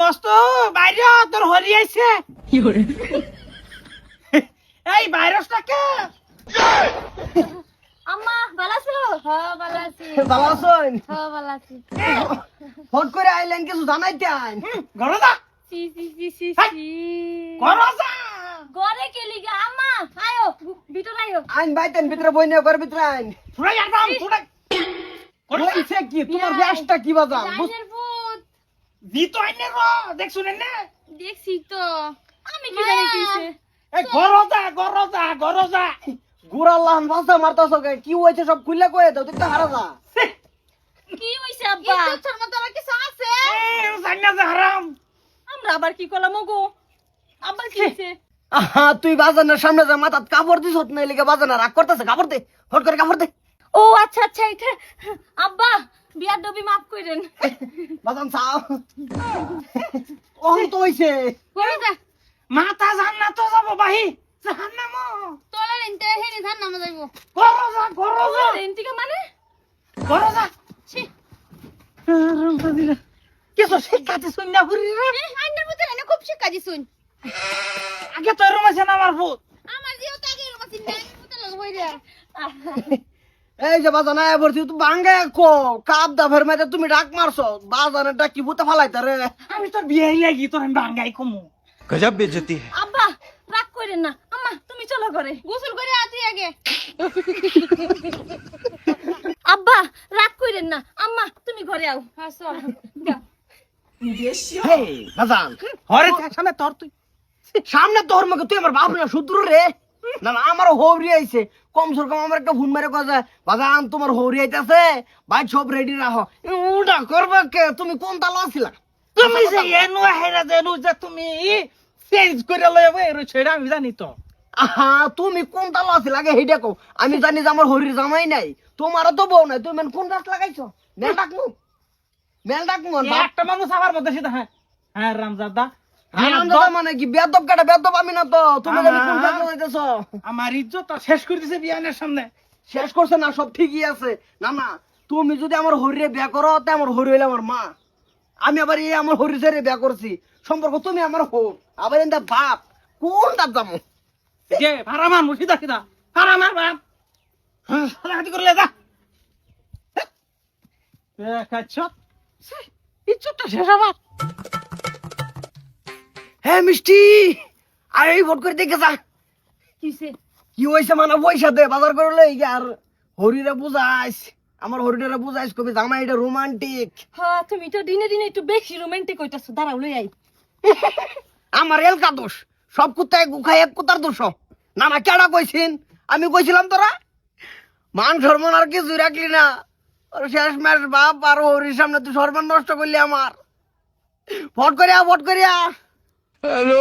মস্ত বাইরে তোর হরি আইছে কি করে এই ভাইরাসটাকে আম্মা ভালো আছো? হ্যাঁ ভালো আছি। ভালো আছেন? হ্যাঁ ভালো আছি। ফোন করে আইলেন কিছু জানাইতে আইন। ঘরে যা সি সি সি সি হাই। সি। ঘরে যা ঘরে কে লিগা আম্মা? আয়ো ভিতর আয়ো। আইন বাইতেন ভিতরে বই নিয়ে ঘর ভিতরে আইন। ফুরাই একদম ফুরাই বলছে কি তোমার ব্যাসটা কি বাজান? রাইনের ভূত জি তো আইনে র দেখছ না দেখছি তো। আমি কি জানি কিছে? এই ঘরে যা গুড়াল্লাহন বাসা মারতাছ কে? কি হইছে সব খুলে কয়ে দাও তুই তো হারা যা। কি হইছে আব্বা? ইজ্জতের মতো আর কিছু আছে? এই জান্না যে হারাম আমরা আবার কি করলাম গো? আব্বা কি হইছে? আহা তুই বাজানের সামনে যা মাথাত কাপড় দিছ না এলিকে বাজানা রাগ করতেছে কাপড় দে ফট করে কাপড় দে ও আচ্ছা আচ্ছা এটা আব্বা বিয়ার ডবি মাফ কইরেন। বাজান চাও ওহন তো হইছে করে যা মাথা জান্নাত যাব বাহি জাহান্নাম তোলার এনতে হেনি ধান নামা যাইবো। ঘরে যা এনতিকা মানে? ঘরে যা ছি কিছু শিক্ষাতে শুননা ফুরি রে আইনের ভিতরে এনে খুব শিক্ষা দিছুন। আগে তো এরম আছে না আমার ভূত আমার জিও তাকে রবাসিন না আইনের ভিতরে লগ হইরা। এই যে বাজানা এবারছি তুই বাঙ্গে কো কাপ দা ফের মেতে তুমি ডাক মারছো বাজানেরটা কি ভূতে ফালাইতা রে আমি তো বিয়ে লাগি তোর আমি বাঙ্গাই কমু गजब बेइज्जती है। আব্বা রাগ কইরেন না আম্মা তুমি চলো ঘরে গোসল করে আতি আগে। আব্বা রাগ কইরেন না আম্মা তুমি ঘরে আও। হ্যাঁ চল যাও। হেই বাজান ঘরে সামনে তোর তুই সামনে তোর মুখে তুই আমার বাপ না শত্রু রে না না আমার হৌরি আইছে কমসর কম আমার একটা ফোন মেরে কথা বাজান তোমার হৌরি আইতাছে ভাই সব রেডি রাখো উল্টা করবে কে তুমি কোন তালা আছিলা তুমি যে এনু হেরা দেনু যে তুমি চেঞ্জ করে লইবে এর ছেড়া আমি জানি তো আহা তুমি কোন তালা আছিলা আগে হেইডা কও আমি জানি যে আমার হরির জামাই নাই তোমারও তো বউ নাই তুমি কোন গাছ লাগাইছো মেল ডাকমু একটা মানুষ আমার মধ্যে সেটা হ্যাঁ হ্যাঁ রামজাদা মানে কি বেদব কাটা বেদব আমি না তো তুমি জানি কোন গাছ লাগাইতেছো আমার ইজ্জত শেষ করে দিছে বিয়ানের সামনে শেষ করছে না সব ঠিকই আছে না না তুমি যদি আমার হরিরে বিয়া করো তে আমার হরি হইলে আমার মা আমি আবার এই আমার হরি ছেড়ে বিয়া করছি সম্পর্ক তুমি আমার হো আবার এন্দা বাপ কোন দাঁত যাবো যে ভাড়া মান মুসিদা কিদা ভাড়া মার বাপ হ্যাঁ হাতি করলে যা কাচ্ছত ইজ্জতটা শেষ আবার হ্যাঁ মিষ্টি আর এই ভোট করে দেখে যা কিছে? কি হয়েছে মানে পয়সা দে বাজার করে লই আর হরিরে বুঝাইস আমার হরিরে বুঝাইস কবি জামাই এটা রোমান্টিক হ্যাঁ তুমি তো দিনে দিনে একটু বেশি রোমান্টিক হইতাছো দাঁড়াও লই আই। আমার এলকা দোষ সব কুত্তায় গুখায় এক কুতার দোষ না না কেডা কইছিন আমি কইছিলাম তোরা মান সম্মান আর কিছু রাখলি না ওর শেষ ম্যাচ বাপ আর হরির সামনে তুই সম্মান নষ্ট করলি আমার ভোট করিয়া हेलो